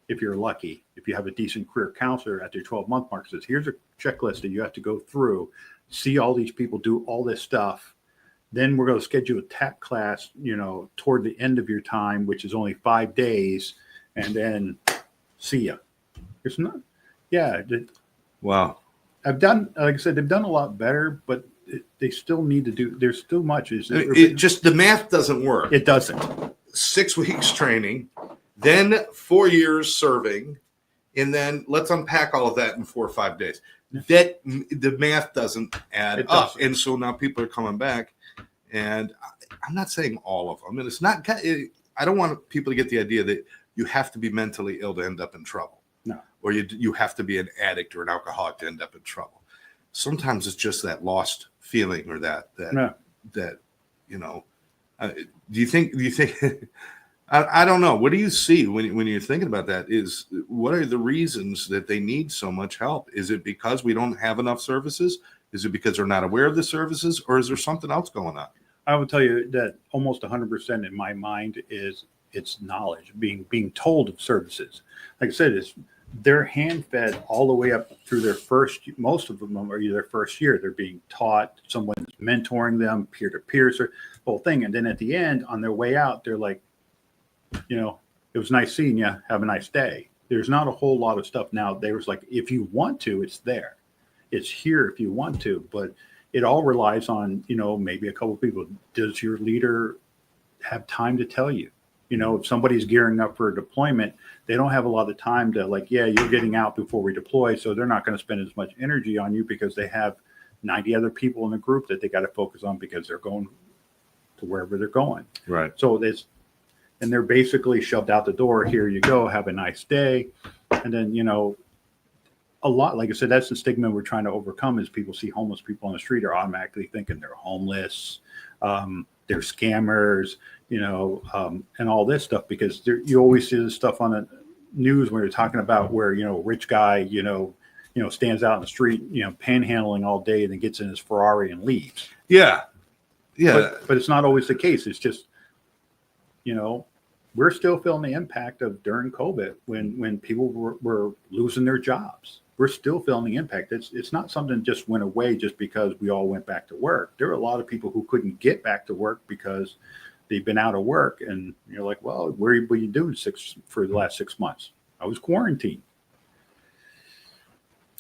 B: If you're lucky, if you have a decent career counselor at your 12-month mark, says, here's a checklist that you have to go through, see all these people do all this stuff. Then we're going to schedule a TAP class, toward the end of your time, which is only 5 days, and then see ya. It's not,
A: wow.
B: I've done, like I said, they've done a lot better, but they still need to do, there's still much.
A: It just, the math doesn't work.
B: It doesn't.
A: 6 weeks training, then 4 years serving, and then let's unpack all of that in 4 or 5 days. That the math doesn't add up. And so now people are coming back, and I'm not saying all of them. And it's not, I don't want people to get the idea that you have to be mentally ill to end up in trouble.
B: No.
A: Or you have to be an addict or an alcoholic to end up in trouble. sometimes it's just that lost feeling or that you know. Do you think? I don't know. What do you see when you're thinking about that? What are the reasons that they need so much help? Is it because we don't have enough services? Is it because they're not aware of the services, or is there something else going on?
B: I would tell you that almost 100% in my mind is it's knowledge, being told of services. Like I said, they're hand fed all the way up through most of them are their first year. They're being taught, someone's mentoring them, peer to peer, the whole thing. And then at the end, on their way out, they're like, it was nice seeing you. Have a nice day. There's not a whole lot of stuff now. There's like, if you want to, it's there. It's here if you want to, but it all relies on, maybe a couple of people. Does your leader have time to tell you? If somebody's gearing up for a deployment, they don't have a lot of time to you're getting out before we deploy. So they're not going to spend as much energy on you because they have 90 other people in the group that they got to focus on because they're going to wherever they're going.
A: Right.
B: So they're basically shoved out the door. Here you go. Have a nice day. And then, a lot, like I said, that's the stigma we're trying to overcome is people see homeless people on the street are automatically thinking they're homeless. They're scammers, and all this stuff, because you always see this stuff on the news when you're talking about where, a rich guy, stands out in the street, panhandling all day and then gets in his Ferrari and leaves.
A: Yeah. Yeah.
B: But it's not always the case. It's just, we're still feeling the impact of during COVID when people were losing their jobs. We're still feeling the impact. It's not something that just went away just because we all went back to work. There are a lot of people who couldn't get back to work because they've been out of work. And you're like, well, where were you doing for the last 6 months? I was quarantined.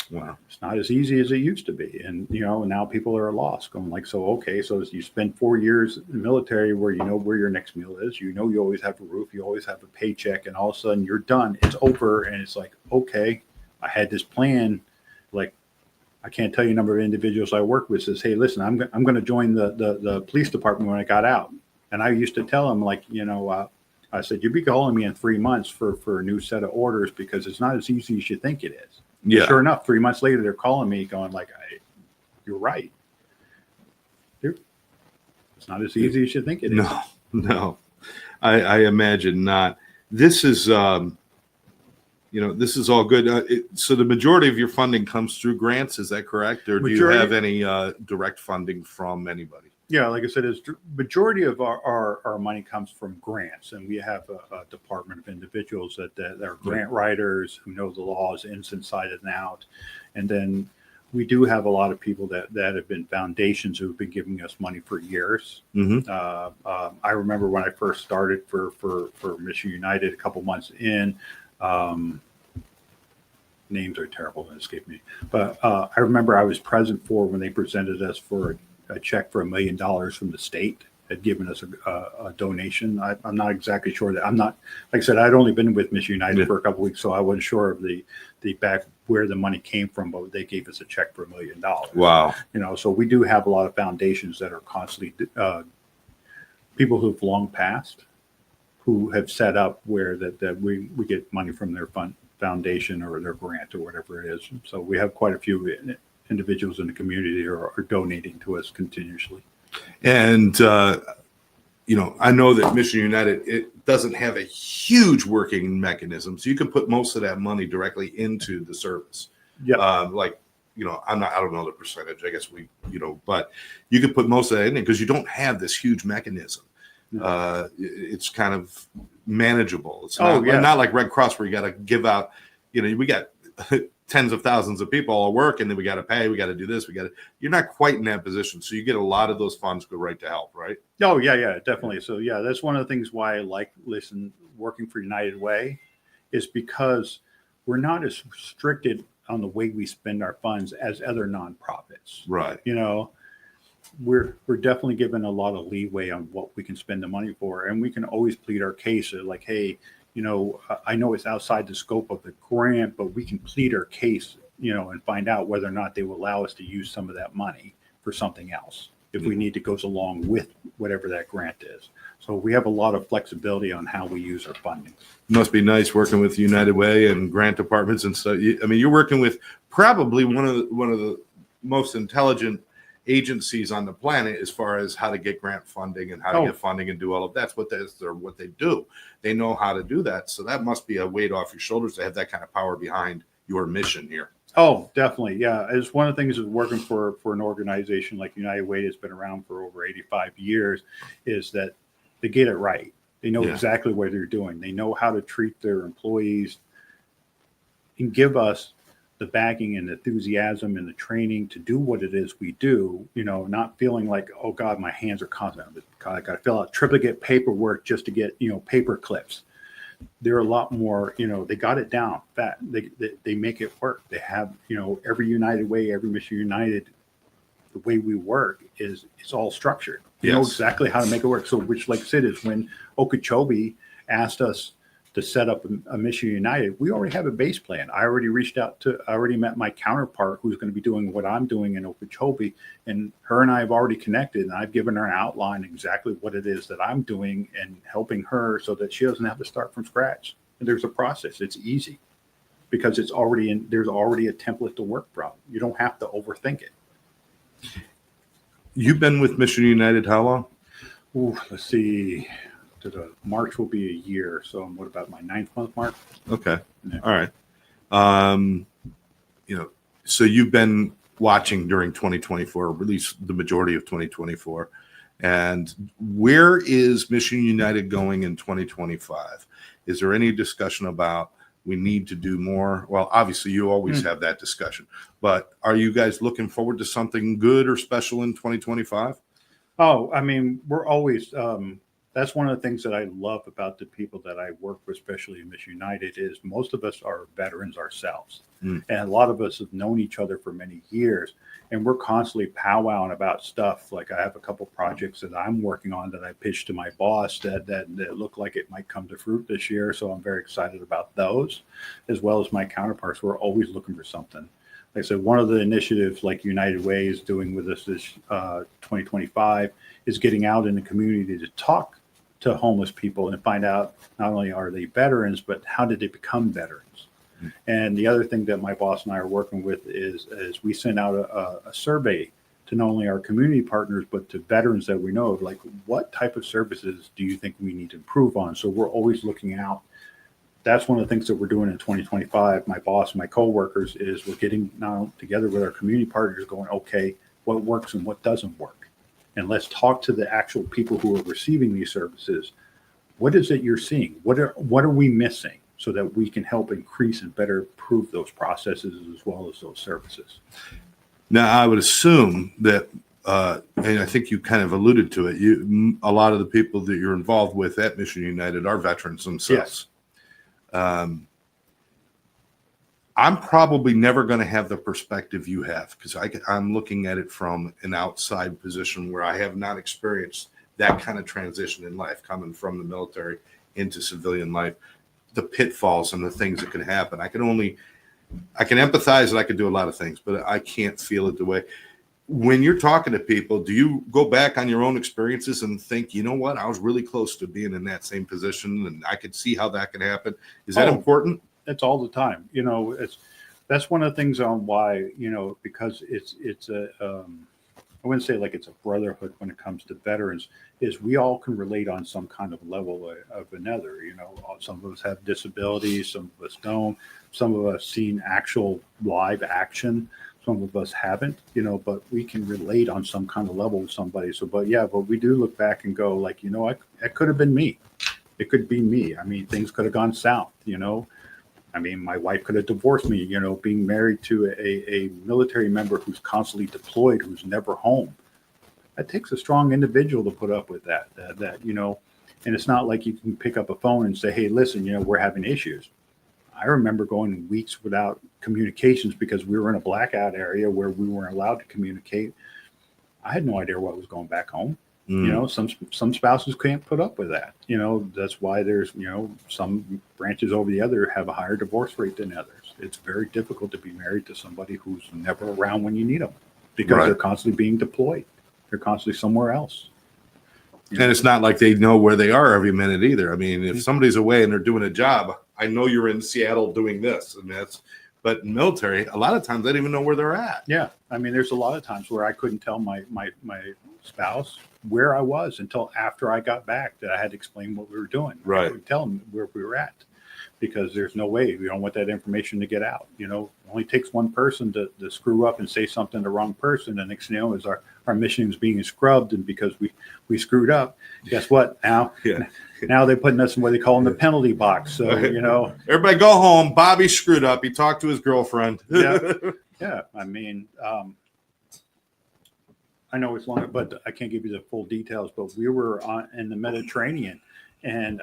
B: Wow. It's not as easy as it used to be. And, now people are lost going so you spend 4 years in the military where you know where your next meal is, you always have a roof, you always have a paycheck, and all of a sudden you're done. It's over. And it's like, okay, I had this plan. I can't tell you the number of individuals I work with says, hey, listen, I'm going to join the police department when I got out. And I used to tell them I said, you'll be calling me in 3 months for a new set of orders because it's not as easy as you think it is. Yeah. Sure enough, 3 months later, they're calling me going you're right. It's not as easy as you think it is.
A: No, I imagine not. This is, this is all good. So the majority of your funding comes through grants. Is that correct? Or do you have any direct funding from anybody?
B: Yeah, like I said, majority of our money comes from grants, and we have a department of individuals that are grant writers who know the laws inside and out. And then we do have a lot of people that have been foundations who've been giving us money for years. Mm-hmm. I remember when I first started for Mission United a couple months in. Names are terrible and escape me, but I remember I was present for when they presented us for a check for $1 million from the state, had given us a donation. I'm not exactly sure that I'm not, like I said, I'd only been with Mission United for a couple of weeks, so I wasn't sure of the back where the money came from, but they gave us a check for $1 million.
A: Wow.
B: So we do have a lot of foundations that are constantly people who've long passed, who have set up where that we get money from their foundation or their grant or whatever it is. So we have quite a few individuals in the community who are donating to us continuously.
A: And, I know that Mission United, it doesn't have a huge working mechanism. So you can put most of that money directly into the service. Yeah. I don't know the percentage, I guess but you can put most of that in because you don't have this huge mechanism. It's kind of manageable. It's not like Red Cross where you got to give out, we got tens of thousands of people all work and then we got to pay, we got to do this, you're not quite in that position. So you get a lot of those funds go right to help, right?
B: Oh yeah, definitely. So yeah, that's one of the things why I like working for United Way is because we're not as restricted on the way we spend our funds as other nonprofits.
A: Right.
B: We're definitely given a lot of leeway on what we can spend the money for, and we can always plead our case like, hey, I know it's outside the scope of the grant, but we can plead our case, and find out whether or not they will allow us to use some of that money for something else if we need to go along with whatever that grant is. So we have a lot of flexibility on how we use our funding.
A: Must be nice working with United Way and grant departments and stuff. You're working with probably one of the most intelligent agencies on the planet as far as how to get grant funding and how to get funding and do all of that's what they do. They know how to do that. So that must be a weight off your shoulders to have that kind of power behind your mission here.
B: Oh, definitely. Yeah. It's one of the things is working for an organization like United Way that's been around for over 85 years is that they get it right. They know exactly what they're doing. They know how to treat their employees and give us the backing and enthusiasm and the training to do what it is we do, not feeling like, oh God, my hands are constant. I got to fill out triplicate paperwork just to get, paper clips. They're a lot more, they got it down. They make it work. They have, every United Way, every Mission United, the way we work it's all structured. You know exactly how to make it work. So, which, like I said, is when Okeechobee asked us to set up a Mission United, we already have a base plan. I already met my counterpart who's going to be doing what I'm doing in Okeechobee, and her and I have already connected, and I've given her an outline exactly what it is that I'm doing and helping her so that she doesn't have to start from scratch. And there's a process. It's easy because there's already a template to work from. You don't have to overthink it.
A: You've been with Mission United how long?
B: Let's see. March will be a year. So what about my 9th month mark?
A: Okay. Yeah. All right. So you've been watching during 2024, or at least the majority of 2024. And where is Mission United going in 2025? Is there any discussion about we need to do more? Well, obviously you always have that discussion, but are you guys looking forward to something good or special in 2025?
B: Oh, I mean, we're always, that's one of the things that I love about the people that I work with, especially in Mission United, is most of us are veterans ourselves. And a lot of us have known each other for many years, and we're constantly powwowing about stuff. Like I have a couple projects that I'm working on that I pitched to my boss that look like it might come to fruit this year. So I'm very excited about those, as well as my counterparts. We're always looking for something. Like I said, one of the initiatives like United Way is doing with us this 2025 is getting out in the community to talk to homeless people and find out not only are they veterans, but how did they become veterans? And the other thing that my boss and I are working with is we send out a survey to not only our community partners, but to veterans that we know of, like, what type of services do you think we need to improve on? So we're always looking out. That's one of the things that we're doing in 2025. My boss and my coworkers is we're getting now together with our community partners going, okay, what works and what doesn't work? And let's talk to the actual people who are receiving these services. What is it you're seeing? What are we missing so that we can help increase and better improve those processes as well as those services?
A: Now, I would assume that, and I think you kind of alluded to it, a lot of the people that you're involved with at Mission United are veterans themselves. Yes. I'm probably never going to have the perspective you have because I'm looking at it from an outside position where I have not experienced that kind of transition in life, coming from the military into civilian life, the pitfalls and the things that can happen. I can empathize and I can do a lot of things, but I can't feel it the way. When you're talking to people, do you go back on your own experiences and think, you know what, I was really close to being in that same position and I could see how that can happen? Is that important?
B: It's all the time. That's one of the things on why, because it's I wouldn't say like it's a brotherhood when it comes to veterans, is we all can relate on some kind of level of another. Some of us have disabilities, some of us don't. Some of us seen actual live action. Some of us haven't, but we can relate on some kind of level with somebody. So, but we do look back and go like, it could have been me. It could be me. I mean, things could have gone south, I mean, my wife could have divorced me, being married to a military member who's constantly deployed, who's never home. That takes a strong individual to put up with that, and it's not like you can pick up a phone and say, hey, listen, we're having issues. I remember going weeks without communications because we were in a blackout area where we weren't allowed to communicate. I had no idea what was going back home. Some spouses can't put up with that. That's why there's, some branches over the other have a higher divorce rate than others. It's very difficult to be married to somebody who's never around when you need them because they're constantly being deployed. They're constantly somewhere else.
A: And it's not like they know where they are every minute either. I mean, if somebody's away and they're doing a job, I know you're in Seattle doing this, and But in military, a lot of times they don't even know where they're at.
B: Yeah, I mean, there's a lot of times where I couldn't tell my spouse where I was until after I got back, that I had to explain what we were doing.
A: Right.
B: I would tell them where we were at, because there's no way we don't want that information to get out. You know, it only takes one person to screw up and say something to the wrong person, and next thing you know, is our mission is being scrubbed, and because we screwed up, guess what? Now, now they're putting us in what they call in the penalty box. So you know,
A: everybody go home. Bobby screwed up. He talked to his girlfriend.
B: Yeah. I mean, I know it's long, but I can't give you the full details. But we were in the Mediterranean, and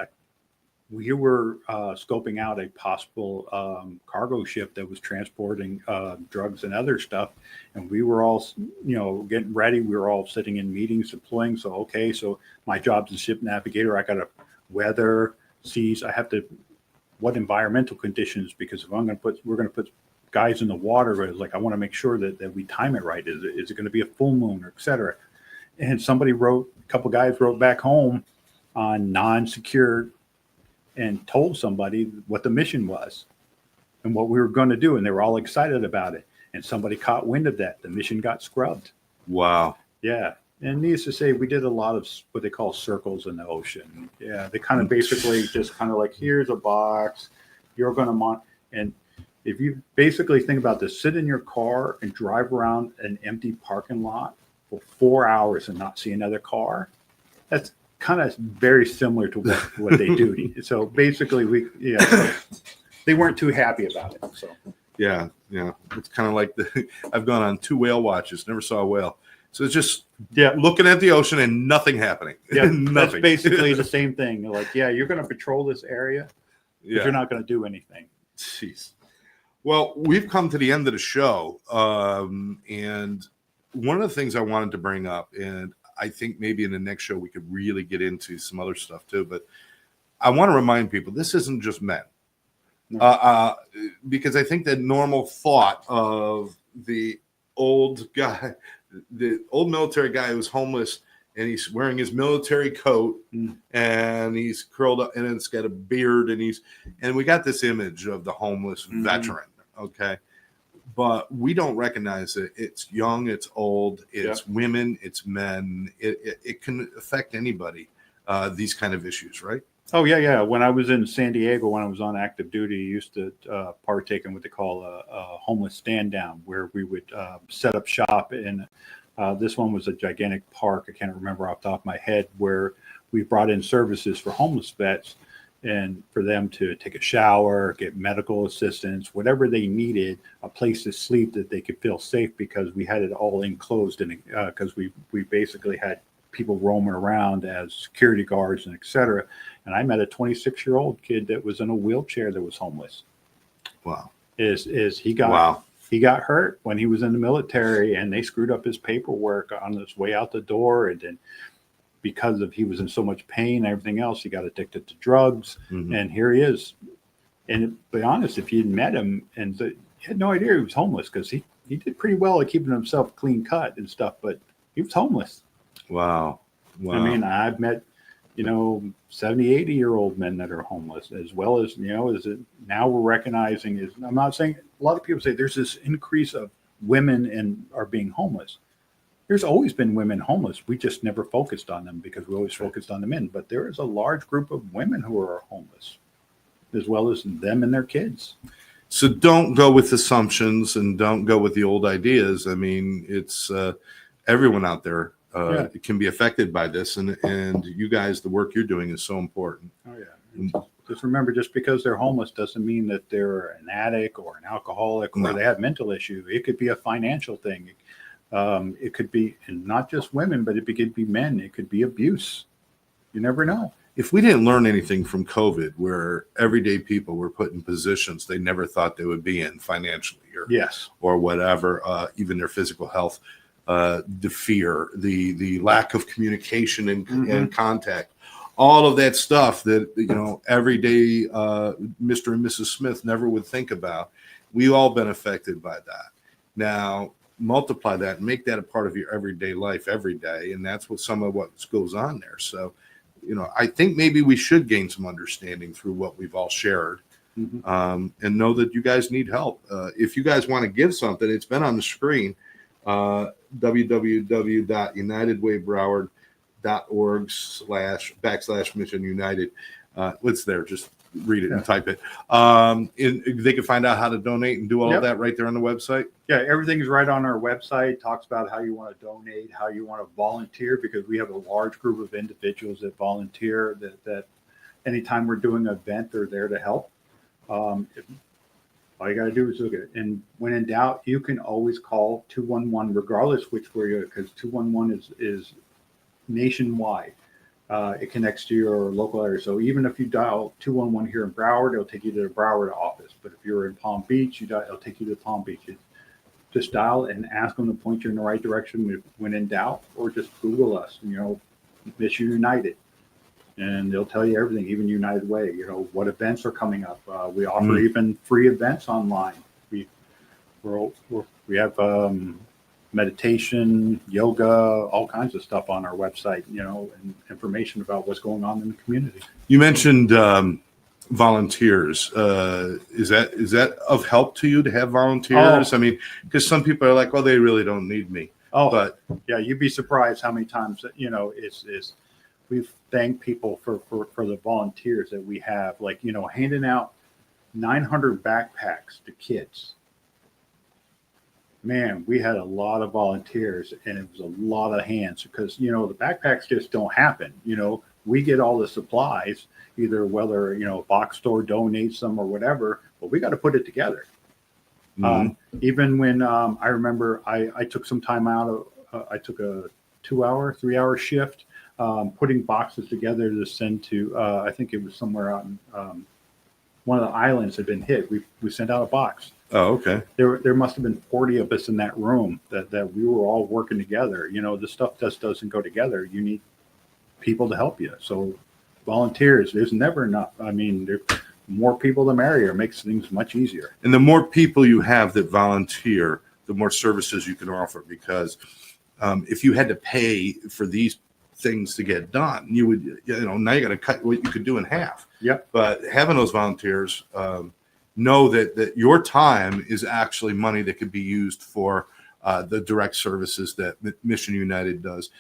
B: we were scoping out a possible cargo ship that was transporting drugs and other stuff. And we were all, you know, getting ready. We were all sitting in meetings, deploying. So, okay, so my job's a ship navigator. I got to weather, seas. I have to, what environmental conditions, because if we're going to put guys in the water, but like, I want to make sure that we time it right. Is it going to be a full moon, or et cetera? And a couple guys wrote back home on non-secure and told somebody what the mission was and what we were going to do. And they were all excited about it. And somebody caught wind of that. The mission got scrubbed.
A: Wow.
B: Yeah. And needless to say, we did a lot of what they call circles in the ocean. Yeah. They kind of basically just kind of like, here's a box, you're going to and if you basically think about this, sit in your car and drive around an empty parking lot for 4 hours and not see another car. That's kind of very similar to what they do. So basically, they weren't too happy about it. So
A: yeah, it's kind of like I've gone on 2 whale watches, never saw a whale. So it's just looking at the ocean and nothing happening.
B: Yeah,
A: nothing.
B: That's basically the same thing. They're like, yeah, you're going to patrol this area, but you're not going to do anything.
A: Jeez. Well, we've come to the end of the show, and one of the things I wanted to bring up, and I think maybe in the next show we could really get into some other stuff too, but I want to remind people this isn't just men. No. Because I think the normal thought of the old guy, the old military guy who's homeless and he's wearing his military coat and he's curled up and it's got a beard and we got this image of the homeless veteran. Okay. But we don't recognize it. It's young, it's old, it's women, it's men. It can affect anybody, these kind of issues, right?
B: Oh, yeah. When I was in San Diego, when I was on active duty, I used to partake in what they call a homeless stand down, where we would set up shop. And this one was a gigantic park. I can't remember off the top of my head, where we brought in services for homeless vets and for them to take a shower, get medical assistance, whatever they needed, a place to sleep that they could feel safe, because we had it all enclosed, and because we basically had people roaming around as security guards and et cetera. And I met a 26-year-old kid that was in a wheelchair that was homeless.
A: Wow.
B: He got hurt when he was in the military, and they screwed up his paperwork on his way out the door, and then because he was in so much pain and everything else, he got addicted to drugs. And here he is. And to be honest, if you'd met him and you had no idea he was homeless, because he did pretty well at keeping himself clean cut and stuff, but he was homeless.
A: Wow.
B: I mean, I've met, 70, 80-year-old men that are homeless, as well as, now we're recognizing I'm not saying, a lot of people say there's this increase of women are being homeless. There's always been women homeless. We just never focused on them because we always focused on the men. But there is a large group of women who are homeless, as well as them and their kids.
A: So don't go with assumptions and don't go with the old ideas. I mean, it's everyone out there can be affected by this. And you guys, the work you're doing is so important. Oh, yeah.
B: Just remember, just because they're homeless doesn't mean that they're an addict or an alcoholic or they have mental issue. It could be a financial thing. It could be, and not just women, but it could be men. It could be abuse. You never know.
A: If we didn't learn anything from COVID, where everyday people were put in positions they never thought they would be in financially or whatever, even their physical health, the fear, the lack of communication and contact, all of that stuff that, everyday Mr. and Mrs. Smith never would think about. We've all been affected by that. Now, multiply that and make that a part of your everyday life every day. And that's some of what goes on there. So, I think maybe we should gain some understanding through what we've all shared. and know that you guys need help. If you guys want to give something, it's been on the screen. www.unitedwaybroward.org// Mission United. It's there. Just read it and type it. They can find out how to donate and do all of that right there on the website.
B: Yeah, everything's right on our website. It talks about how you want to donate, how you want to volunteer, because we have a large group of individuals that volunteer. That anytime we're doing an event, they're there to help. All you got to do is look at it. And when in doubt, you can always call 211, regardless which way you're, because 211 is nationwide. It connects to your local area. So even if you dial 211 here in Broward, it'll take you to the Broward office. But if you're in Palm Beach, it'll take you to Palm Beach. Just dial and ask them to point you in the right direction when in doubt, or just Google us, Mission United. And they'll tell you everything, even United Way, what events are coming up. We offer even free events online. We have meditation, yoga, all kinds of stuff on our website, and information about what's going on in the community.
A: You mentioned volunteers. Is that of help to you to have volunteers? I mean, because some people are like, well, they really don't need me. But
B: yeah, you'd be surprised how many times we've thanked people for the volunteers that we have, like handing out 900 backpacks to kids. Man, we had a lot of volunteers, and it was a lot of hands, because the backpacks just don't happen. We get all the supplies, either whether a box store donates them or whatever, but we got to put it together. Even when I remember I took some time out I took a 3-hour shift putting boxes together to send to I think it was somewhere out in one of the islands had been hit. We sent out a box.
A: Oh, okay.
B: There must have been 40 of us in that room that we were all working together. The stuff just doesn't go together. You need people to help you. So volunteers, there's never enough. I mean, more people the merrier. It makes things much easier.
A: And the more people you have that volunteer, the more services you can offer. Because if you had to pay for these things to get done, you would, now you got to cut what you could do in half.
B: Yep.
A: But having those volunteers, know that your time is actually money that could be used for the direct services that Mission United does.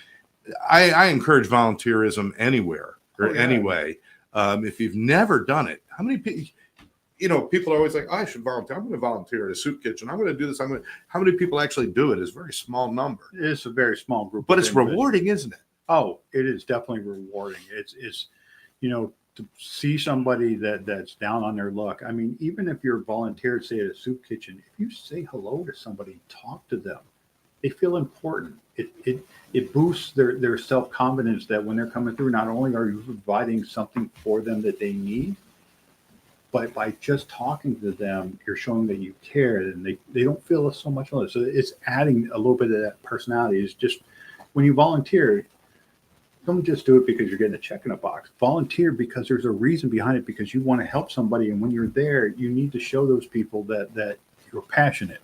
A: I encourage volunteerism anywhere or anyway. If you've never done it, how many people? People are always like, I should volunteer. I'm going to volunteer at a soup kitchen. I'm going to do this. How many people actually do it? Is a very small number.
B: It's a very small group,
A: but it's rewarding, isn't it?
B: Oh, it is definitely rewarding. It's to see somebody that's down on their luck. I mean, even if you're a volunteer, say at a soup kitchen, if you say hello to somebody, talk to them, they feel important. It boosts their self-confidence that when they're coming through, not only are you providing something for them that they need, but by just talking to them, you're showing that you care, and they don't feel so much alone. So it's adding a little bit of that personality. It's just when you volunteer, don't just do it because you're getting a check in a box. Volunteer because there's a reason behind it, because you want to help somebody. And when you're there, you need to show those people that you're passionate.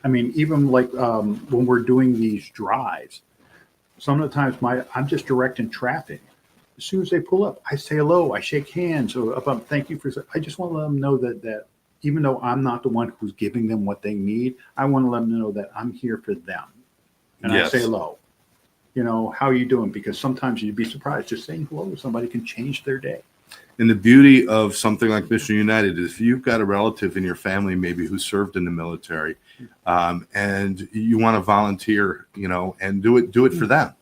B: I mean, even like when we're doing these drives, some of the times I'm just directing traffic. As soon as they pull up, I say hello, I shake hands, or thank you for. I just want to let them know that even though I'm not the one who's giving them what they need, I want to let them know that I'm here for them. And I say hello. How are you doing? Because sometimes you'd be surprised. Just saying hello to somebody can change their day.
A: And the beauty of something like Mission United is if you've got a relative in your family maybe who served in the military, and you want to volunteer, and do it for them.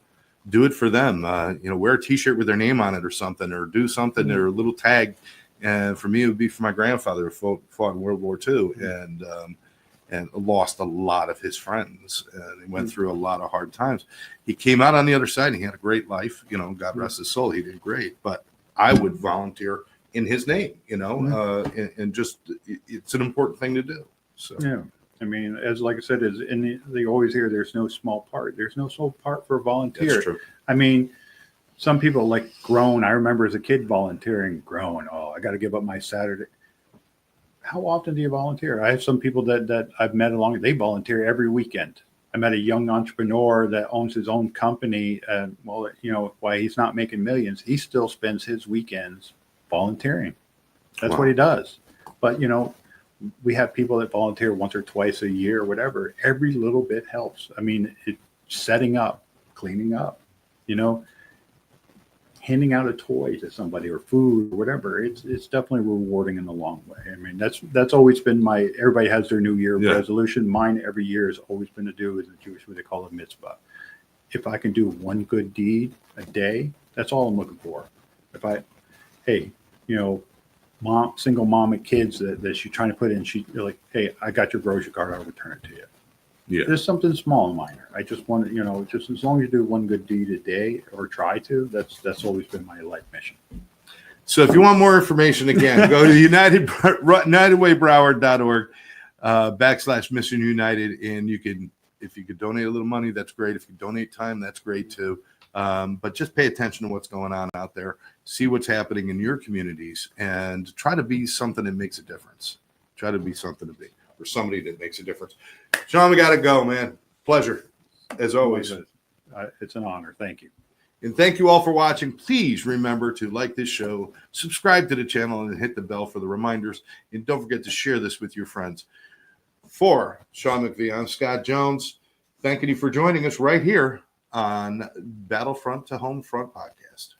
A: Do it for them. Wear a T-shirt with their name on it or something, or do something, or a little tag. And for me, it would be for my grandfather who fought in World War II and lost a lot of his friends. And he went through a lot of hard times. He came out on the other side and he had a great life. God rest his soul. He did great. But I would volunteer in his name, and just it's an important thing to do. So
B: yeah. I mean, like I said, they always hear there's no small part. There's no small part for a volunteer.
A: That's true.
B: I mean, some people like groan. I remember as a kid volunteering, groan. Oh, I got to give up my Saturday. How often do you volunteer? I have some people that I've met they volunteer every weekend. I met a young entrepreneur that owns his own company. While he's not making millions, he still spends his weekends volunteering. That's what he does. But, we have people that volunteer once or twice a year or whatever. Every little bit helps. I mean, setting up, cleaning up, handing out a toy to somebody or food or whatever. It's definitely rewarding in the long way. I mean, that's always been everybody has their New Year resolution. Mine every year has always been to do is the Jewish, what they call a mitzvah. If I can do one good deed a day, that's all I'm looking for. Single mom and kids that she's trying to put in, you're like, hey, I got your grocery card, I'll return it to you.
A: Yeah.
B: There's something small and minor. I just want to, just as long as you do one good deed a day or try to, that's always been my life mission.
A: So if you want more information, again, go to UnitedWayBroward.org /Mission United. And if you could donate a little money, that's great. If you donate time, that's great too. But just pay attention to what's going on out there. See what's happening in your communities and try to be something that makes a difference. Try to be something to be, or somebody that makes a difference. Sean, we got to go, man. Pleasure, as always.
B: It's an honor. Thank you.
A: And thank you all for watching. Please remember to like this show, subscribe to the channel, and hit the bell for the reminders. And don't forget to share this with your friends. For Sean MacPhee, I'm Scott Jones. Thanking you for joining us right here on Battlefront to Homefront podcast.